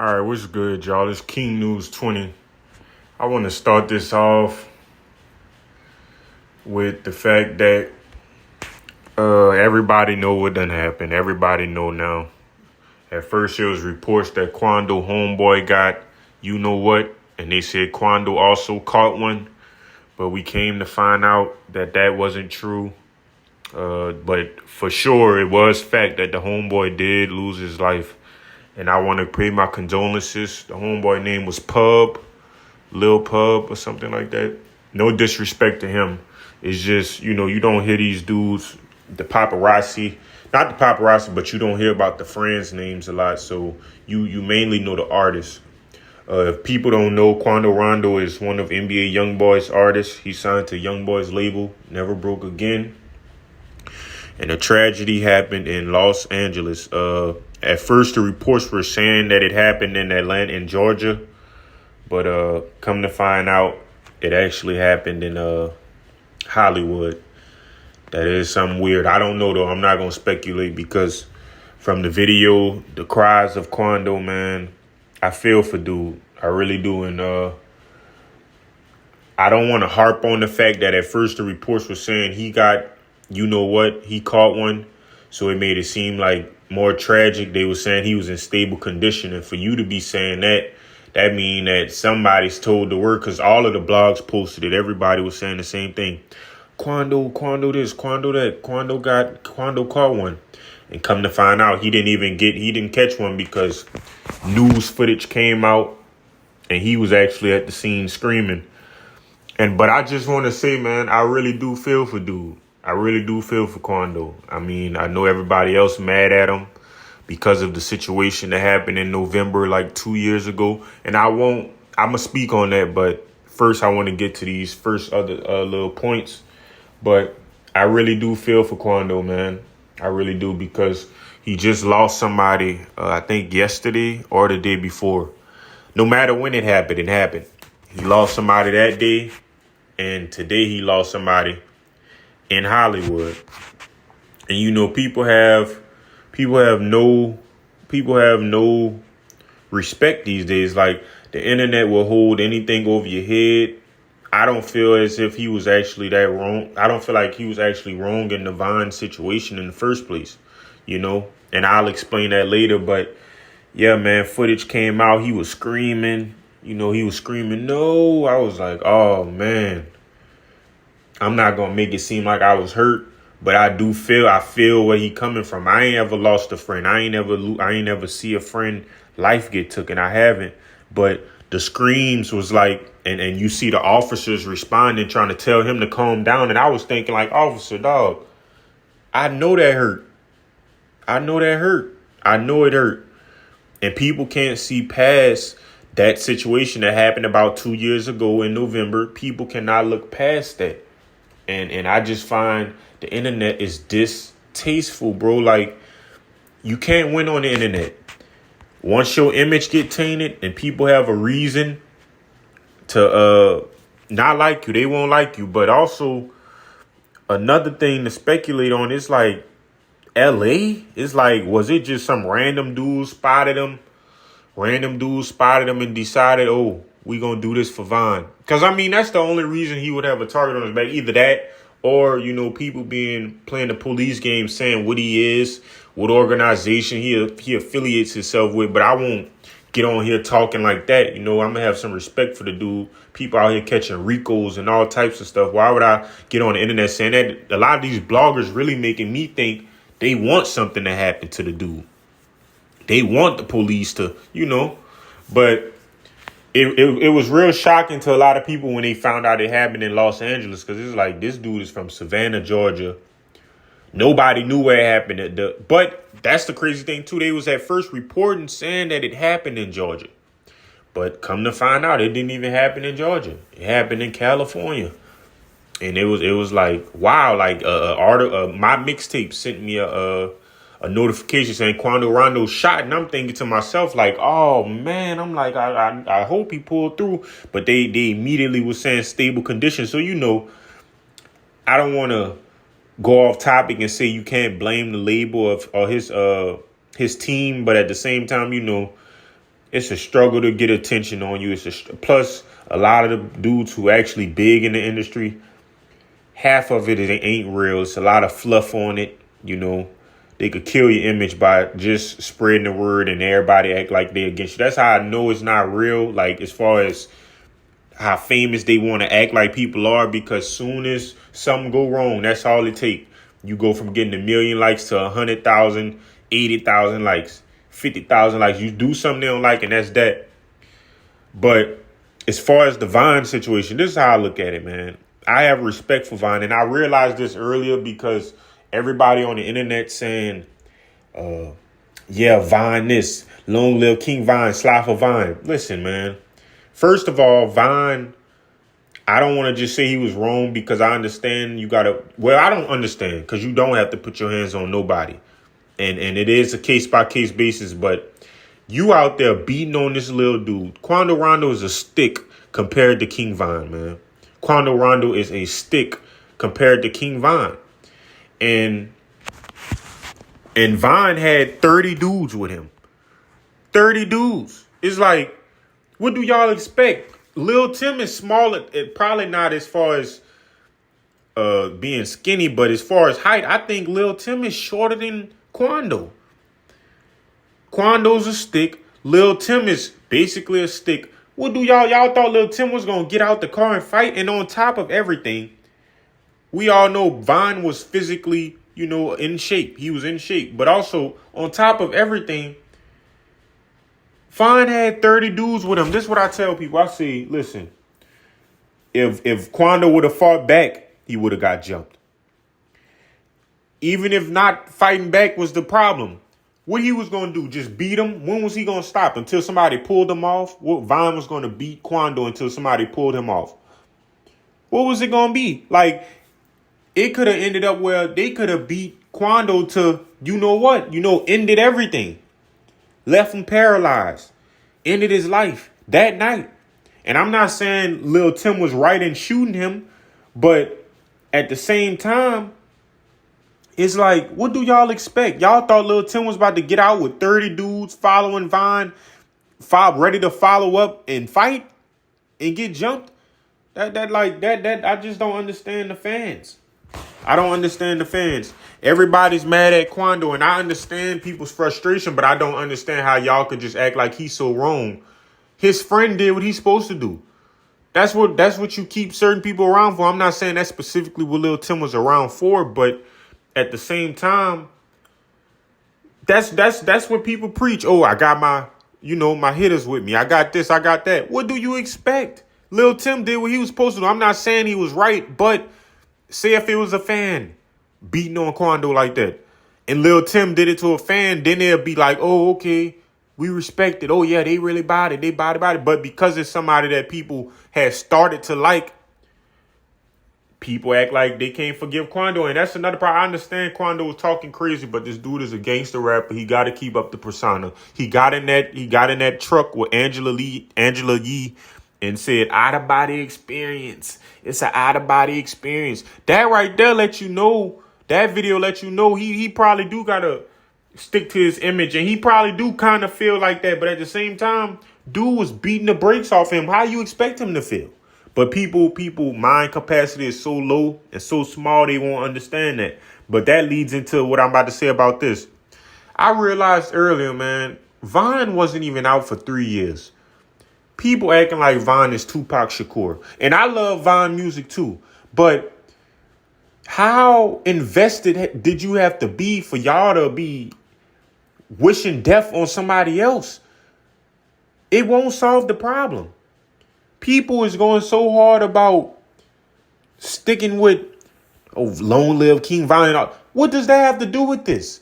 All right, what's good, y'all? It's King News 20. I want to start this off with the fact that everybody know what done happened. Everybody know now. At first, there was reports that Quando homeboy got you know what, and they said Quando also caught one, but we came to find out that that wasn't true. But for sure, it was fact that the homeboy did lose his life. And I want to pay my condolences. The homeboy name was Lil Pub or something like that. No disrespect to him. It's just, you don't hear these dudes, the paparazzi, not the paparazzi, but you don't hear about the friends' names a lot. So you mainly know the artists. If people don't know, Quando Rondo is one of NBA Youngboy's artists. He signed to Youngboy's label, Never Broke Again. And a tragedy happened in Los Angeles. At first, the reports were saying that it happened in Atlanta, in Georgia. But come to find out, it actually happened in Hollywood. That is something weird. I don't know, though. I'm not going to speculate because from the video, the cries of Quando, man, I feel for dude. I really do. And I don't want to harp on the fact that at first the reports were saying he got, you know what, he caught one. So it made it seem like more tragic. They were saying he was in stable condition. And for you to be saying that, that mean that somebody's told the word, because all of the blogs posted it. Everybody was saying the same thing. Quando this, Quando that, Quando caught one. And come to find out, he didn't catch one because news footage came out and he was actually at the scene screaming. But I just want to say, man, I really do feel for dude. I really do feel for Quando. I mean, I know everybody else mad at him because of the situation that happened in November, like 2 years ago. And I'm going to speak on that. But first, I want to get to these first other little points. But I really do feel for Quando, man. I really do, because he just lost somebody, I think yesterday or the day before. No matter when it happened, it happened. He lost somebody that day. And today he lost somebody in Hollywood. And people have no respect these days. Like, the internet will hold anything over your head. I don't feel as if he was actually that wrong. I don't feel like he was actually wrong in the Vine situation in the first place, and I'll explain that later. But yeah, man, footage came out. He was screaming, he was screaming, no. I was like, oh man, I'm not going to make it seem like I was hurt, but I feel where he coming from. I ain't ever lost a friend. I ain't ever see a friend life get taken. I haven't. But the screams was like, and you see the officers responding, trying to tell him to calm down. And I was thinking, like, officer, dog, I know that hurt. I know it hurt. And people can't see past that situation that happened about 2 years ago in November. People cannot look past that. And I just find the internet is distasteful, bro. Like, you can't win on the internet. Once your image get tainted and people have a reason to not like you, they won't like you. But also, another thing to speculate on is like LA. It's like, was it just some random dude spotted him and decided, oh, we gonna do this for Vine? Because I mean, that's the only reason he would have a target on his back. Either that, or people playing the police game, saying what he is, what organization he affiliates himself with. But I won't get on here talking like that. I'm gonna have some respect for the dude. People out here catching Ricos and all types of stuff. Why would I get on the internet saying that? A lot of these bloggers really making me think they want something to happen to the dude. They want the police to, but it was real shocking to a lot of people when they found out it happened in Los Angeles, because it's like, this dude is from Savannah, Georgia. Nobody knew where it happened. But that's the crazy thing, too. They was at first reporting saying that it happened in Georgia. But come to find out, it didn't even happen in Georgia. It happened in California. And it was like, wow, like my mixtape sent me a notification saying Quando Rondo shot. And I'm thinking to myself, like, oh, man, I'm like, I hope he pulled through. But they immediately was saying stable condition. So, I don't want to go off topic and say you can't blame the label or his team. But at the same time, It's a struggle to get attention on you. Plus a lot of the dudes who actually big in the industry, half of it ain't real. It's a lot of fluff on it. You know, they could kill your image by just spreading the word and everybody act like they against you. That's how I know it's not real. Like as far as how famous they want to act like people are, because soon as something go wrong, that's all it take. You go from getting 1,000,000 likes to 100,000, 80,000 likes, 50,000 likes. You do something they don't like, and that's that. But as far as the Vine situation, this is how I look at it, man. I have respect for Vine, and I realized this earlier because everybody on the internet saying, yeah, Vine this, long live King Vine, slide for Vine. Listen, man. First of all, Vine, I don't want to just say he was wrong because I understand you got to, well, I don't understand because you don't have to put your hands on nobody. And it is a case-by-case basis, but you out there beating on this little dude. Quando Rondo is a stick compared to King Vine, man. Quando Rondo is a stick compared to King Vine. And Vine had 30 dudes with him. 30 dudes. It's like, what do y'all expect? Lil Tim is smaller, probably not as far as being skinny, but as far as height, I think Lil Tim is shorter than Quando. Quando's a stick. Lil Tim is basically a stick. What do y'all thought Lil Tim was gonna get out the car and fight? And on top of everything, we all know Vine was physically, in shape. He was in shape, but also on top of everything, Vine had 30 dudes with him. This is what I tell people. I say, listen, if Quando would have fought back, he would have got jumped. Even if not fighting back was the problem, what he was going to do, just beat him? When was he going to stop? Until somebody pulled him off? What, Vine was going to beat Quando until somebody pulled him off? What was it going to be? Like, it could have ended up where they could have beat Quando to, ended everything. Left him paralyzed. Ended his life that night. And I'm not saying Lil Tim was right in shooting him, but at the same time, it's like, what do y'all expect? Y'all thought Lil Tim was about to get out with 30 dudes following Vine, ready to follow up and fight and get jumped? That I just don't understand the fans. I don't understand the fans. Everybody's mad at Quando, and I understand people's frustration, but I don't understand how y'all could just act like he's so wrong. His friend did what he's supposed to do. That's what you keep certain people around for. I'm not saying that's specifically what Lil Tim was around for, but at the same time, that's what people preach. Oh, I got my hitters with me. I got this, I got that. What do you expect? Lil Tim did what he was supposed to do. I'm not saying he was right, but say if it was a fan beating on Quando like that, and Lil Tim did it to a fan, then they'll be like, oh, okay, we respect it. Oh, yeah, they really bought it. They bought it. But because it's somebody that people have started to like, people act like they can't forgive Quando. And that's another part. I understand Quando was talking crazy, but this dude is a gangster rapper. He got to keep up the persona. He got in that truck with Angela Yee and said, out of body experience. It's an out of body experience. That right there let you know, that video let you know he probably do got to stick to his image. And he probably do kind of feel like that. But at the same time, dude was beating the brakes off him. How you expect him to feel? But people mind capacity is so low and so small, they won't understand that. But that leads into what I'm about to say about this. I realized earlier, man, Vine wasn't even out for 3 years. People acting like Vine is Tupac Shakur. And I love Vine music too. But how invested did you have to be for y'all to be wishing death on somebody else? It won't solve the problem. People is going so hard about sticking with, long live King Vine. What does that have to do with this?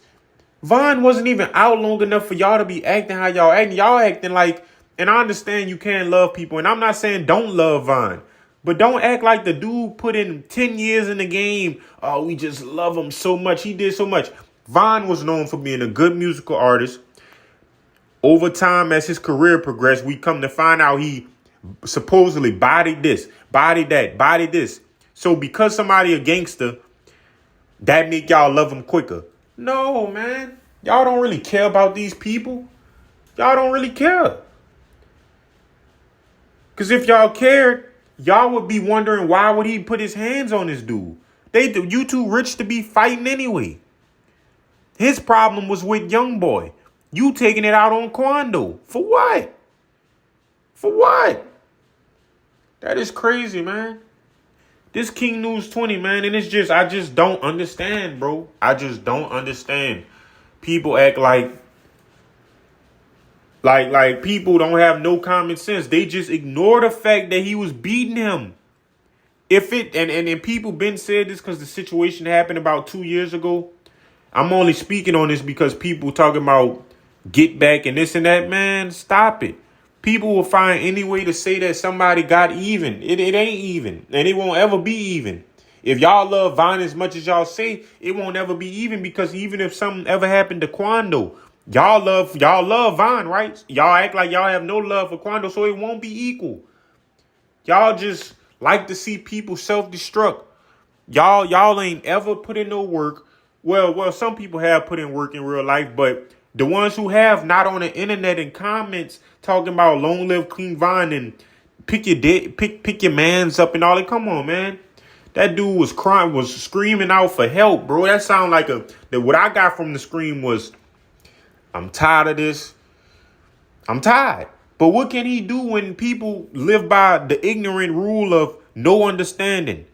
Vine wasn't even out long enough for y'all to be acting how y'all acting. Y'all acting like, and I understand you can't love people. And I'm not saying don't love Vine. But don't act like the dude put in 10 years in the game. Oh, we just love him so much. He did so much. Vine was known for being a good musical artist. Over time, as his career progressed, we come to find out he supposedly bodied this, bodied that, bodied this. So because somebody a gangster, that make y'all love him quicker. No, man. Y'all don't really care about these people. Y'all don't really care. Because if y'all cared, y'all would be wondering why would he put his hands on this dude? You too rich to be fighting anyway. His problem was with Young Boy. You taking it out on Quando. For what? For what? That is crazy, man. This King News 20, man, and I just don't understand, bro. I just don't understand. People act like people don't have no common sense. They just ignore the fact that he was beating him. If it and people been said this because the situation happened about 2 years ago. I'm only speaking on this because people talking about get back and this and that, man. Stop it. People will find any way to say that somebody got even. It ain't even. And it won't ever be even. If y'all love Vine as much as y'all say, it won't ever be even, because even if something ever happened to Quando, y'all love Vine, right? Y'all act like y'all have no love for Quando, so it won't be equal. Y'all just like to see people self-destruct. Y'all ain't ever put in no work. Well, some people have put in work in real life, but the ones who have, not on the internet and comments talking about long live King Vine and pick your mans up and all that. Come on, man. That dude was crying, was screaming out for help, bro. That sound like what I got from the scream was, I'm tired of this. I'm tired. But what can he do when people live by the ignorant rule of no understanding?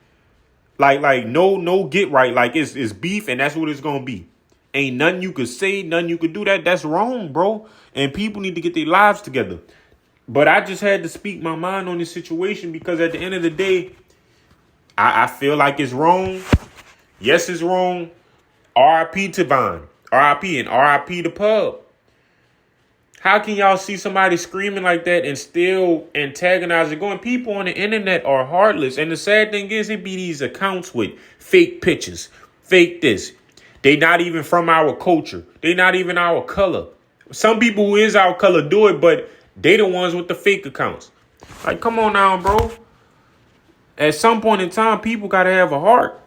Like no get right. Like it's beef and that's what it's gonna be. Ain't nothing you could say, nothing you could do. That's wrong, bro. And people need to get their lives together. But I just had to speak my mind on this situation because at the end of the day, I feel like it's wrong. Yes, it's wrong. RIP to Vine. RIP and RIP to Pub. How can y'all see somebody screaming like that and still antagonize it? Going, people on the internet are heartless. And the sad thing is, it be these accounts with fake pictures, fake this. They not even from our culture. They not even our color. Some people who is our color do it, but they the ones with the fake accounts. Like, come on now, bro. At some point in time, people got to have a heart.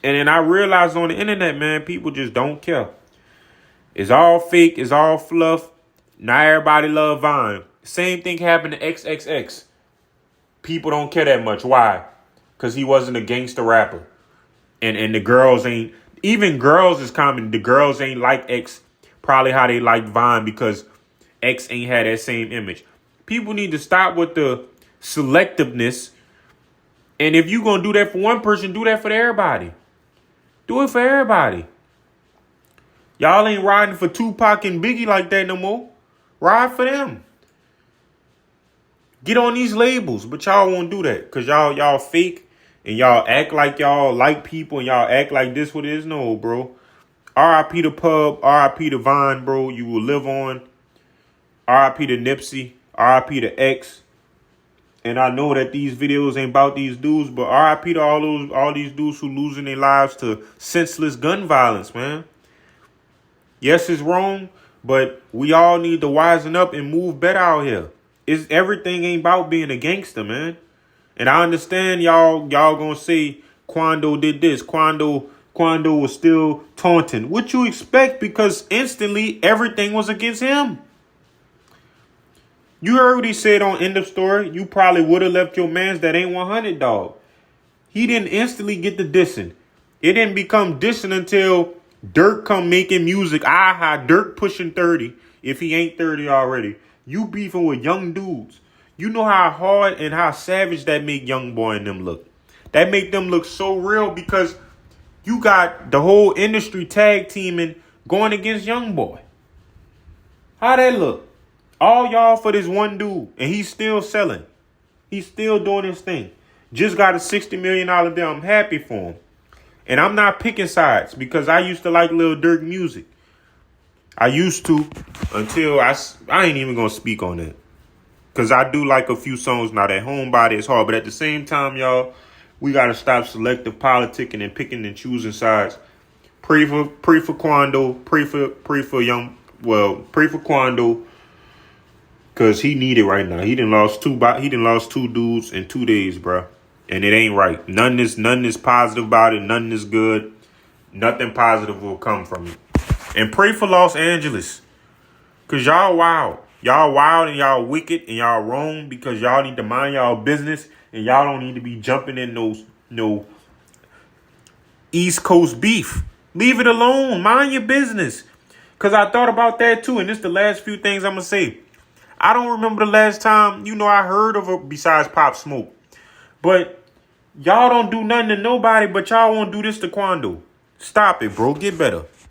And then I realized on the internet, man, people just don't care. It's all fake. It's all fluff. Not everybody love Vine. Same thing happened to XXX. People don't care that much. Why? Because he wasn't a gangster rapper. And the girls ain't. Even girls is common. The girls ain't like X. Probably how they like Vine because X ain't had that same image. People need to stop with the selectiveness. And if you going to do that for one person, do that for everybody. Do it for everybody. Y'all ain't riding for Tupac and Biggie like that no more. Ride for them. Get on these labels, but y'all won't do that because y'all fake and y'all act like y'all like people and y'all act like this what it is. No, bro. RIP to Pub, RIP to Vine, bro. You will live on. RIP to Nipsey, RIP to X. And I know that these videos ain't about these dudes, but RIP to all these dudes who losing their lives to senseless gun violence, man. Yes, it's wrong, but we all need to wisen up and move better out here. Everything ain't about being a gangster, man. And I understand y'all gonna say Quando did this. Quando was still taunting. What you expect? Because instantly everything was against him. You already said on End of Story, you probably would have left your mans that ain't 100, dog. He didn't instantly get the dissing. It didn't become dissing until Dirk come making music. Dirk pushing 30 if he ain't 30 already. You beefing with young dudes. You know how hard and how savage that make Young Boy and them look. That make them look so real because you got the whole industry tag teaming going against Young Boy. How that look? All y'all for this one dude, and he's still selling. He's still doing his thing. Just got a $60 million deal. I'm happy for him. And I'm not picking sides because I used to like Lil Durk music. I used to until I ain't even going to speak on that. Because I do like a few songs now. That Homebody is hard. But at the same time, y'all, we got to stop selective politicking and picking and choosing sides. Pray for Quando. Pray for Quando. Because he need it right now. He done lost two dudes in 2 days, bro. And it ain't right. None is positive about it. Nothing is good. Nothing positive will come from it. And pray for Los Angeles. Because y'all wild. Y'all wild and y'all wicked and y'all wrong because y'all need to mind y'all business and y'all don't need to be jumping in those no East Coast beef. Leave it alone. Mind your business. Because I thought about that too. And this is the last few things I'm going to say. I don't remember the last time, I heard of her besides Pop Smoke. But y'all don't do nothing to nobody, but y'all won't do this to Quando. Stop it, bro. Get better.